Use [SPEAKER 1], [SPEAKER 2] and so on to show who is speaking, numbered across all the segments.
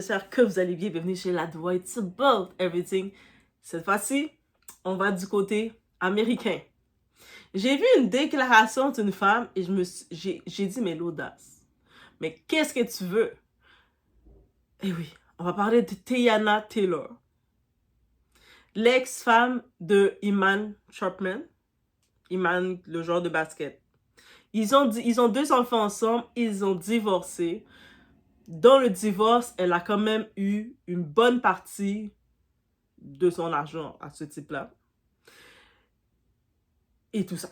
[SPEAKER 1] J'espère que vous allez bien. Bienvenue chez La Doua. It's about everything. Cette fois-ci, on va du côté américain. J'ai vu une déclaration d'une femme et j'ai dit, mais l'audace. Mais qu'est-ce que tu veux? Eh oui, on va parler de Teyana Taylor, l'ex-femme de Iman Shumpert. Iman, le joueur de basket. Ils ont 2 enfants ensemble, ils ont divorcé. Dans le divorce, elle a quand même eu une bonne partie de son argent à ce type-là. Et tout ça.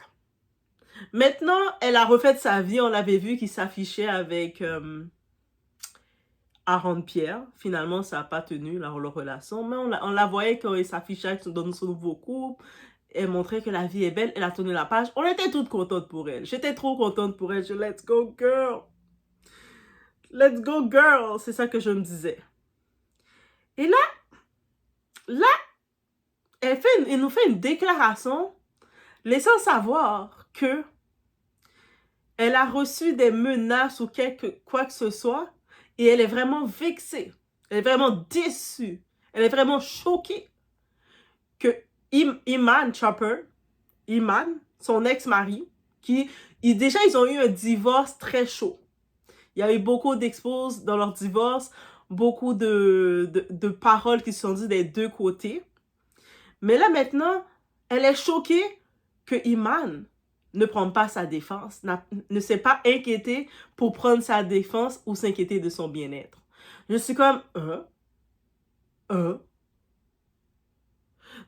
[SPEAKER 1] Maintenant, elle a refait sa vie. On l'avait vu qu'il s'affichait avec Aaron Pierre. Finalement, ça n'a pas tenu leur relation. Mais on la voyait quand il s'affichait dans son nouveau couple. Elle montrait que la vie est belle. Elle a tourné la page. On était toutes contentes pour elle. J'étais trop contente pour elle. Let's go, girl. Let's go, girl. C'est ça que je me disais. Et là, elle nous fait une déclaration laissant savoir que elle a reçu des menaces ou quoi que ce soit et elle est vraiment vexée. Elle est vraiment déçue. Elle est vraiment choquée que Iman Shumpert, son ex-mari, déjà ils ont eu un divorce très chaud. Il y a eu beaucoup d'exposes dans leur divorce, beaucoup de paroles qui se sont dites des deux côtés. Mais là maintenant, elle est choquée que Iman ne prend pas sa défense, ne s'est pas inquiété pour prendre sa défense ou s'inquiéter de son bien-être. Je suis comme,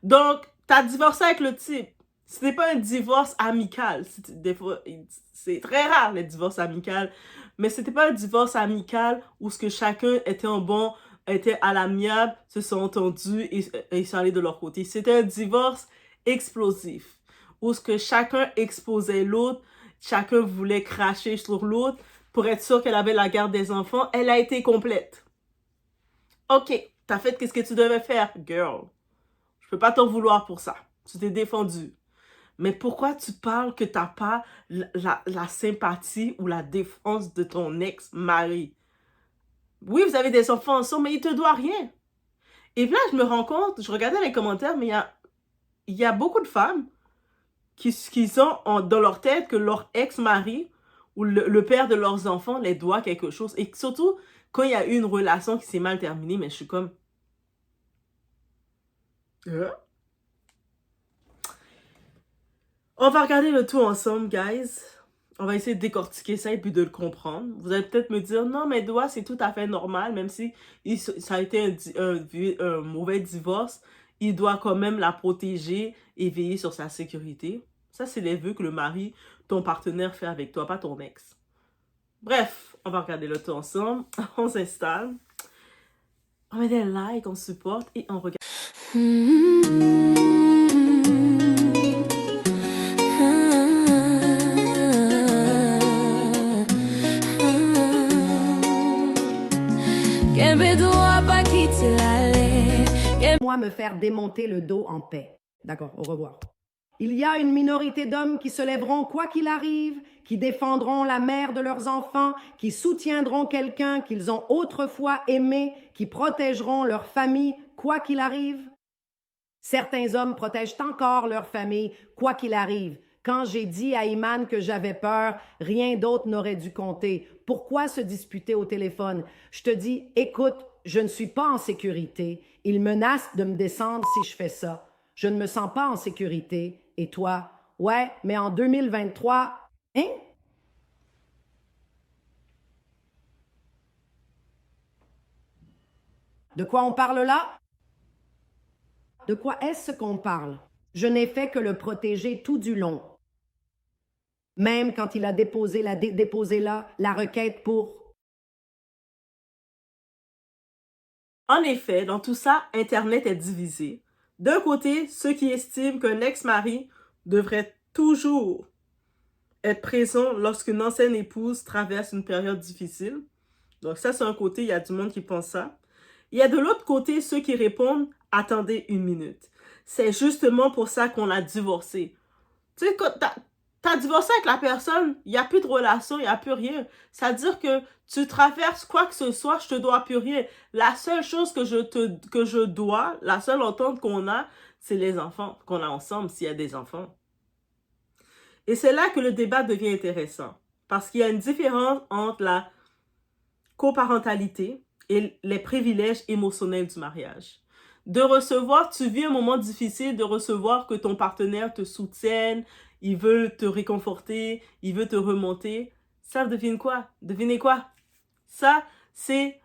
[SPEAKER 1] Donc, t'as divorcé avec le type. Ce n'est pas un divorce amical. Des fois, c'est très rare les divorces amicaux, mais c'était pas un divorce amical où ce que chacun était à l'amiable, se sont entendus et ils sont allés de leur côté. C'était un divorce explosif où ce que chacun exposait l'autre, chacun voulait cracher sur l'autre pour être sûr qu'elle avait la garde des enfants. Elle a été complète. Ok, t'as fait qu'est-ce que tu devais faire, girl. Je peux pas t'en vouloir pour ça. Tu t'es défendu. Mais pourquoi tu parles que t'as pas la sympathie ou la défense de ton ex-mari? Oui, vous avez des enfants ensemble, mais il te doit rien. Et là, je me rends compte, je regardais les commentaires, mais il y a beaucoup de femmes qui ont dans leur tête que leur ex-mari ou le père de leurs enfants les doit quelque chose. Et surtout, quand il y a eu une relation qui s'est mal terminée, mais je suis comme... On va regarder le tout ensemble, guys. On va essayer de décortiquer ça et puis de le comprendre. Vous allez peut-être me dire, non, mais Doua, c'est tout à fait normal, même si ça a été un mauvais divorce, il doit quand même la protéger et veiller sur sa sécurité. Ça, c'est les vœux que le mari, ton partenaire, fait avec toi, pas ton ex. Bref, on va regarder le tout ensemble. On s'installe. On met des likes, on supporte et on regarde.
[SPEAKER 2] Moi, me faire démonter le dos en paix. D'accord, au revoir. Il y a une minorité d'hommes qui se lèveront quoi qu'il arrive, qui défendront la mère de leurs enfants, qui soutiendront quelqu'un qu'ils ont autrefois aimé, qui protégeront leur famille quoi qu'il arrive. Certains hommes protègent encore leur famille quoi qu'il arrive. Quand j'ai dit à Iman que j'avais peur, rien d'autre n'aurait dû compter. Pourquoi se disputer au téléphone? Je te dis, écoute, je ne suis pas en sécurité. Il menace de me descendre si je fais ça. Je ne me sens pas en sécurité. Et toi? Ouais, mais en 2023, hein? De quoi on parle là? De quoi est-ce qu'on parle? Je n'ai fait que le protéger tout du long. Même quand il a déposé la requête pour...
[SPEAKER 1] En effet, dans tout ça, Internet est divisé. D'un côté, ceux qui estiment qu'un ex-mari devrait toujours être présent lorsqu'une ancienne épouse traverse une période difficile. Donc ça, c'est un côté, il y a du monde qui pense ça. Il y a de l'autre côté ceux qui répondent « Attendez une minute. C'est justement pour ça qu'on l'a divorcé. » Tu sais, T'as divorcé avec la personne, il n'y a plus de relation, il n'y a plus rien. C'est-à-dire que tu traverses quoi que ce soit, je te dois plus rien. La seule chose que je dois, la seule entente qu'on a, c'est les enfants qu'on a ensemble, s'il y a des enfants. Et c'est là que le débat devient intéressant. Parce qu'il y a une différence entre la coparentalité et les privilèges émotionnels du mariage. De recevoir, tu vis un moment difficile, de recevoir que ton partenaire te soutienne, il veut te réconforter, il veut te remonter. Ça devine quoi? Devinez quoi? Ça, c'est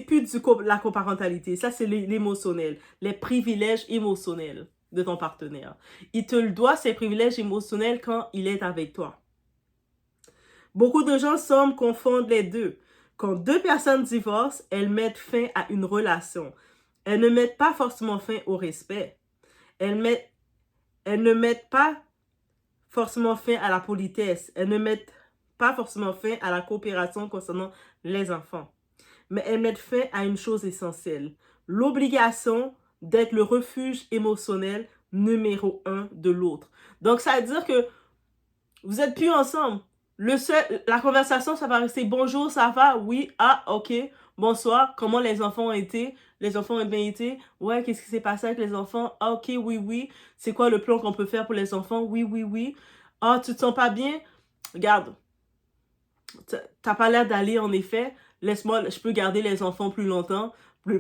[SPEAKER 1] plus la coparentalité. Ça, c'est l'émotionnel, les privilèges émotionnels de ton partenaire. Il te le doit, ces privilèges émotionnels, quand il est avec toi. Beaucoup de gens semblent confondre les deux. Quand deux personnes divorcent, elles mettent fin à une relation. Elles ne mettent pas forcément fin au respect. Elles ne mettent pas forcément fin à la politesse. Elles ne mettent pas forcément fin à la coopération concernant les enfants. Mais elles mettent fin à une chose essentielle. L'obligation d'être le refuge émotionnel numéro 1 de l'autre. Donc, ça veut dire que vous n'êtes plus ensemble. La conversation, ça va rester bonjour, ça va? Oui, ah, ok, bonsoir, comment les enfants ont été? Les enfants ont bien été? Ouais, qu'est-ce qui s'est passé avec les enfants? Ah, ok, oui, oui. C'est quoi le plan qu'on peut faire pour les enfants? Oui, oui, oui. Ah, tu te sens pas bien? Regarde, t'as pas l'air d'aller en effet. Laisse-moi, je peux garder les enfants plus longtemps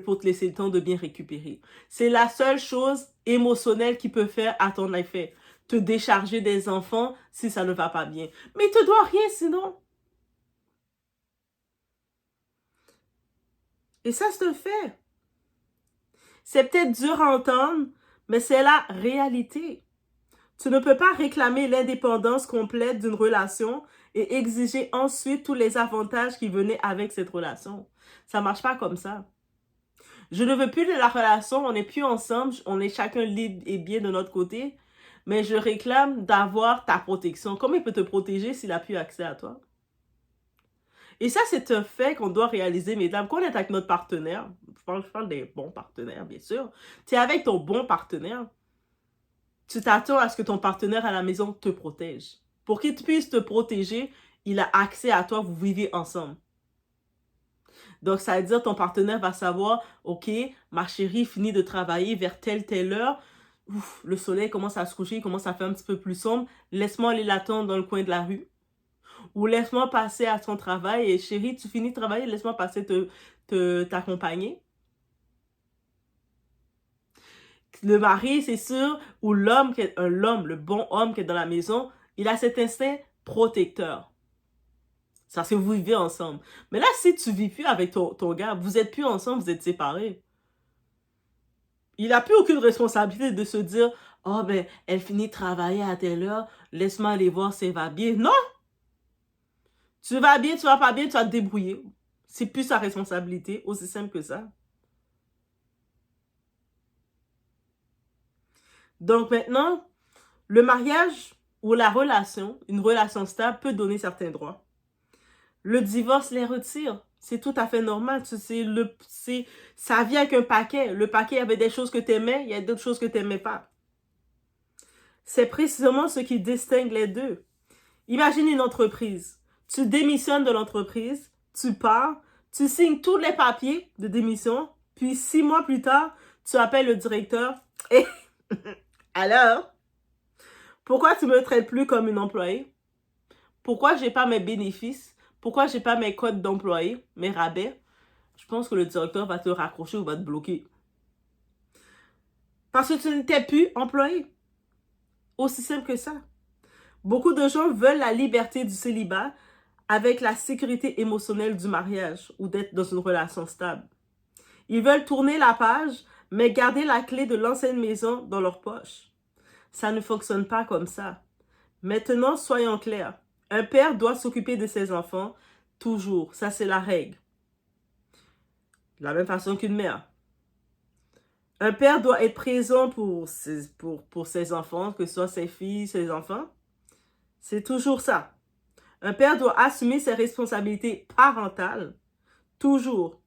[SPEAKER 1] pour te laisser le temps de bien récupérer. C'est la seule chose émotionnelle qui peut faire à ton effet. Te décharger des enfants si ça ne va pas bien. Mais il te doit rien sinon. Et ça, c'est un fait. C'est peut-être dur à entendre, mais c'est la réalité. Tu ne peux pas réclamer l'indépendance complète d'une relation et exiger ensuite tous les avantages qui venaient avec cette relation. Ça ne marche pas comme ça. Je ne veux plus de la relation, on n'est plus ensemble, on est chacun libre et bien de notre côté, mais je réclame d'avoir ta protection. Comment il peut te protéger s'il n'a plus accès à toi? Et ça, c'est un fait qu'on doit réaliser, mesdames. Quand on est avec notre partenaire, je parle des bons partenaires, bien sûr, tu es avec ton bon partenaire, tu t'attends à ce que ton partenaire à la maison te protège. Pour qu'il puisse te protéger, il a accès à toi, vous vivez ensemble. Donc, ça veut dire ton partenaire va savoir, ok, ma chérie finit de travailler vers telle heure. Ouf, le soleil commence à se coucher, il commence à faire un petit peu plus sombre. Laisse-moi aller l'attendre dans le coin de la rue. Ou laisse-moi passer à ton travail. Et chérie, tu finis de travailler, laisse-moi passer t'accompagner. Le mari, c'est sûr, ou l'homme, le bon homme qui est dans la maison, il a cet instinct protecteur. Ça, c'est vous vivez ensemble. Mais là, si tu vis plus avec ton gars, vous êtes plus ensemble, vous êtes séparés. Il n'a plus aucune responsabilité de se dire, oh ben, elle finit de travailler à telle heure, laisse-moi aller voir si elle va bien. Non! Tu vas bien, tu vas pas bien, tu vas te débrouiller. C'est plus sa responsabilité, aussi simple que ça. Donc maintenant, le mariage ou la relation, une relation stable peut donner certains droits. Le divorce les retire. C'est tout à fait normal. Ça vient avec un paquet. Le paquet, il y avait des choses que tu aimais, il y a d'autres choses que tu n'aimais pas. C'est précisément ce qui distingue les deux. Imagine une entreprise. Tu démissionnes de l'entreprise, tu pars, tu signes tous les papiers de démission, puis 6 mois plus tard, tu appelles le directeur et alors, pourquoi tu me traites plus comme une employée? Pourquoi j'ai pas mes bénéfices? Pourquoi j'ai pas mes codes d'employé, mes rabais? Je pense que le directeur va te raccrocher ou va te bloquer. Parce que tu n'étais plus employé. Aussi simple que ça. Beaucoup de gens veulent la liberté du célibat avec la sécurité émotionnelle du mariage ou d'être dans une relation stable. Ils veulent tourner la page, mais garder la clé de l'ancienne maison dans leur poche. Ça ne fonctionne pas comme ça. Maintenant, soyons clairs. Un père doit s'occuper de ses enfants, toujours. Ça, c'est la règle. De la même façon qu'une mère. Un père doit être présent pour ses enfants, que ce soit ses filles, ses enfants. C'est toujours ça. Un père doit assumer ses responsabilités parentales, toujours.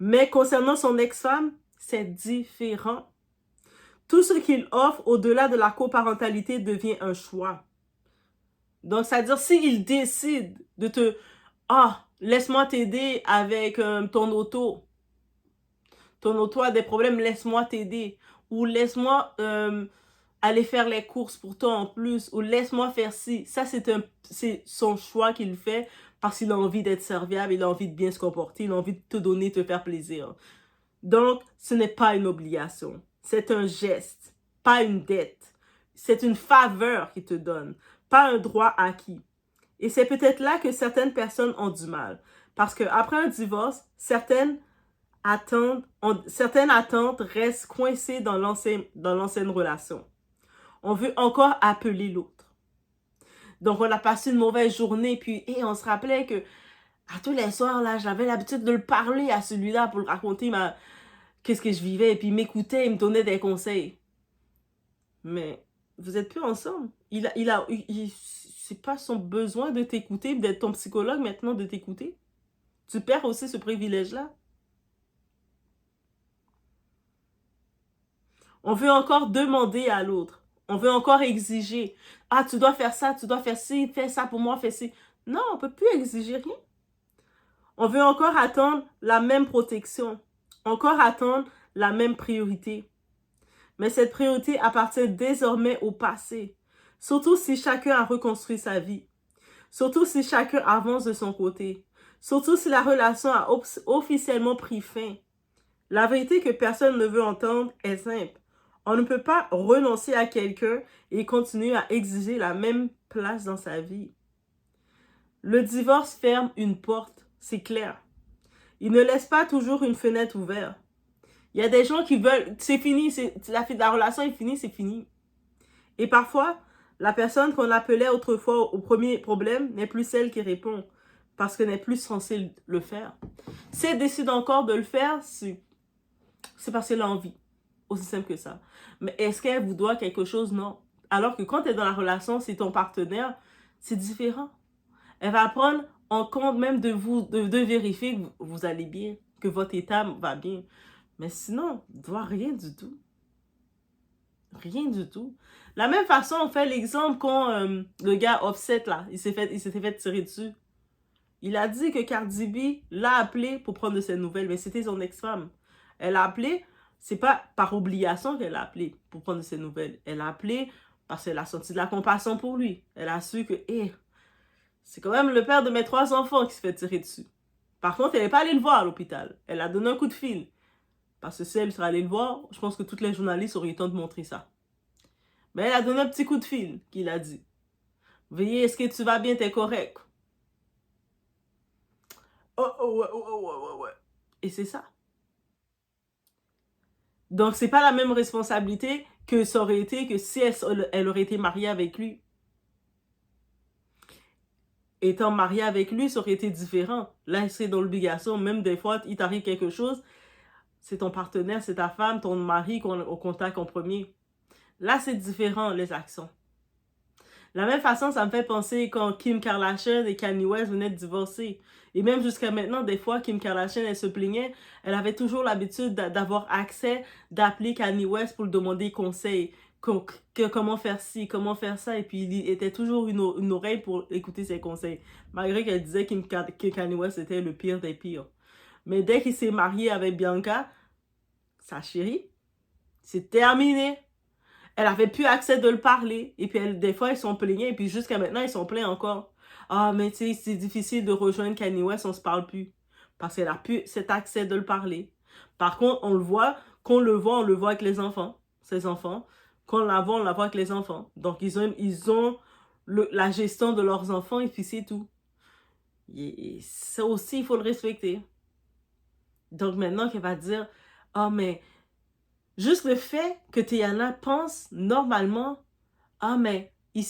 [SPEAKER 1] Mais concernant son ex-femme, c'est différent. Tout ce qu'il offre au-delà de la coparentalité devient un choix. Donc, c'est-à-dire, s'il décide de te... Ah, laisse-moi t'aider avec ton auto. Ton auto a des problèmes, laisse-moi t'aider. Ou laisse-moi aller faire les courses pour toi en plus. Ou laisse-moi faire ci. Ça, c'est son choix qu'il fait parce qu'il a envie d'être serviable, il a envie de bien se comporter, il a envie de te donner, te faire plaisir. Donc, ce n'est pas une obligation. C'est un geste, pas une dette. C'est une faveur qu'il te donne, pas un droit acquis. Et c'est peut-être là que certaines personnes ont du mal. Parce qu'après un divorce, certaines attentes restent coincées dans l'ancienne relation. On veut encore appeler l'autre. Donc, on a passé une mauvaise journée, puis on se rappelait que à tous les soirs, là, j'avais l'habitude de le parler à celui-là pour le raconter qu'est-ce que je vivais, et puis il m'écoutait, il me donnait des conseils. Mais vous êtes plus ensemble. C'est pas son besoin de t'écouter, d'être ton psychologue maintenant, de t'écouter. Tu perds aussi ce privilège-là. On veut encore demander à l'autre. On veut encore exiger. Ah, tu dois faire ça, tu dois faire ci, fais ça pour moi, fais ci. Non, on ne peut plus exiger rien. On veut encore attendre la même protection. Encore attendre la même priorité. Mais cette priorité appartient désormais au passé. Surtout si chacun a reconstruit sa vie. Surtout si chacun avance de son côté. Surtout si la relation a officiellement pris fin. La vérité que personne ne veut entendre est simple. On ne peut pas renoncer à quelqu'un et continuer à exiger la même place dans sa vie. Le divorce ferme une porte, c'est clair. Il ne laisse pas toujours une fenêtre ouverte. Il y a des gens qui veulent, c'est fini, la relation est finie, c'est fini. Et parfois, la personne qu'on appelait autrefois au premier problème n'est plus celle qui répond parce qu'elle n'est plus censée le faire. Si elle décide encore de le faire, c'est parce qu'elle a envie. Aussi simple que ça. Mais est-ce qu'elle vous doit quelque chose? Non. Alors que quand tu es dans la relation, c'est ton partenaire, c'est différent. Elle va prendre en compte même de vérifier que vous allez bien, que votre état va bien. Mais sinon, il ne doit rien du tout. Rien du tout. La même façon, on fait l'exemple quand le gars Offset, là, il s'était fait tirer dessus. Il a dit que Cardi B l'a appelé pour prendre de ses nouvelles, mais c'était son ex-femme. Elle a appelé, c'est pas par obligation qu'elle a appelé pour prendre de ses nouvelles. Elle a appelé parce qu'elle a senti de la compassion pour lui. Elle a su que, c'est quand même le père de mes 3 enfants qui se fait tirer dessus. Par contre, elle n'est pas allée le voir à l'hôpital. Elle a donné un coup de fil. Parce que si elle serait allée le voir, je pense que toutes les journalistes auraient eu le temps de montrer ça. Mais elle a donné un petit coup de fil, qu'il a dit. Veillez, est-ce que tu vas bien, t'es correct? Ouais. Et c'est ça. Donc, c'est pas la même responsabilité que ça aurait été que si elle aurait été mariée avec lui. Étant mariée avec lui, ça aurait été différent. Là, c'est dans l'obligation. Même des fois, il t'arrive quelque chose, c'est ton partenaire, c'est ta femme, ton mari qu'on contacte en premier. Là, c'est différent, les actions. De la même façon, ça me fait penser quand Kim Kardashian et Kanye West venaient de divorcer. Et même jusqu'à maintenant, des fois, Kim Kardashian, elle se plaignait. Elle avait toujours l'habitude d'avoir accès, d'appeler Kanye West pour lui demander conseil. Comment faire ci, comment faire ça. Et puis, il était toujours une oreille pour écouter ses conseils. Malgré qu'elle disait que Kanye West était le pire des pires. Mais dès qu'il s'est marié avec Bianca, sa chérie, c'est terminé. Elle avait plus accès de le parler. Et puis, des fois, ils sont plaignés. Et puis, jusqu'à maintenant, ils sont plaints encore. Ah, mais tu sais, c'est difficile de rejoindre Kanye West, on se parle plus. Parce qu'elle a plus cet accès de le parler. Par contre, on le voit avec les enfants, ses enfants. Quand on la voit avec les enfants. Donc, ils ont la gestion de leurs enfants et puis c'est tout. Et ça aussi, il faut le respecter. Donc, maintenant qu'elle va dire, ah, mais juste le fait que Teyana pense normalement, ah, mais il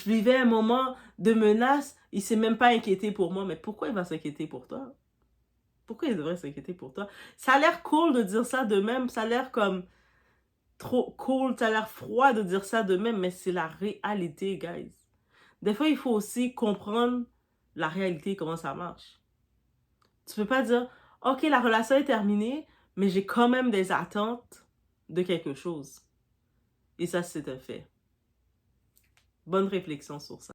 [SPEAKER 1] vivait un moment de menace, il s'est même pas inquiété pour moi. Mais pourquoi il va s'inquiéter pour toi? Pourquoi il devrait s'inquiéter pour toi? Ça a l'air cool de dire ça de même, ça a l'air comme trop cool, ça a l'air froid de dire ça de même, mais c'est la réalité, guys. Des fois, il faut aussi comprendre la réalité, comment ça marche. Tu peux pas dire, ok, la relation est terminée, mais j'ai quand même des attentes de quelque chose. Et ça, c'est un fait. Bonne réflexion sur ça.